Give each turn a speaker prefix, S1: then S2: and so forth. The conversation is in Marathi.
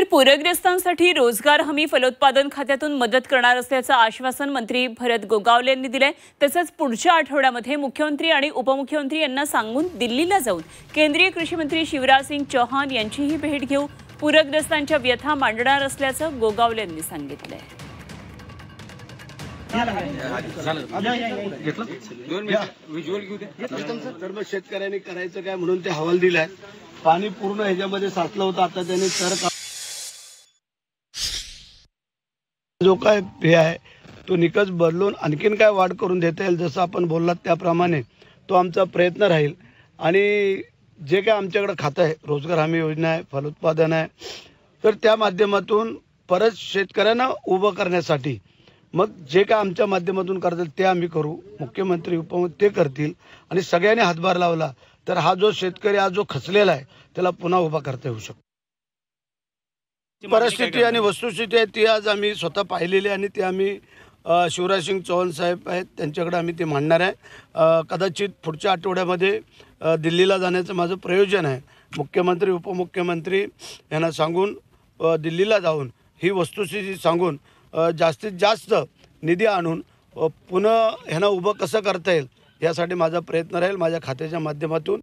S1: तर पूरग्रस्तांसाठी रोजगार हमी फलोत्पादन खात्यातून मदत करणार असल्याचं आश्वासन मंत्री भरत गोगावले यांनी दिले। तसंच पुढच्या आठवड्यामध्ये मुख्यमंत्री आणि उपमुख्यमंत्री यांना सांगून दिल्लीला जाऊन केंद्रीय कृषी मंत्री शिवराज सिंग चौहान यांचीही भेट घेऊ पूरग्रस्तांच्या व्यथा मांडणार असल्याचं गोगावले यांनी सांगितलंय।
S2: सर्व शेतकऱ्यांनी करायचं काय म्हणून ते हवाल दिलाय। पाणी पूर्ण ह्याच्यामध्ये साचलं होतं, आता त्याने तर जो काय हे आहे तो निकष बदलून आणखीन काय वाढ करून देता येईल जसं आपण बोललात त्याप्रमाणे तो आमचा प्रयत्न राहील। आणि जे काय आमच्याकडे खातं आहे, रोजगार हमी योजना आहे, फलोत्पादन आहे, तर त्या माध्यमातून परत शेतकऱ्यांना उभं करण्यासाठी मग जे काय आमच्या माध्यमातून करतील ते आम्ही करू, मुख्यमंत्री उपमुख्यमंत्री ते करतील आणि सगळ्यांनी हातभार लावला तर हा जो शेतकरी आज जो खचलेला आहे त्याला पुन्हा उभा करता येऊ शकतो। परिस्थिती आणि वस्तुस्थिती आहे ती आज आम्ही स्वतः पाहिलेली आणि ते आम्ही शिवराज सिंग चौहान साहेब आहेत त्यांच्याकडे आम्ही ते मांडणार आहे। कदाचित पुढच्या आठवड्यामध्ये दिल्लीला जाण्याचं माझं प्रयोजन आहे। मुख्यमंत्री उपमुख्यमंत्री यांना सांगून दिल्लीला जाऊन ही वस्तुस्थिती सांगून जास्तीत जास्त निधी आणून पुन्हा ह्यांना उभं कसं करता येईल यासाठी माझा प्रयत्न राहील माझ्या खात्याच्या माध्यमातून।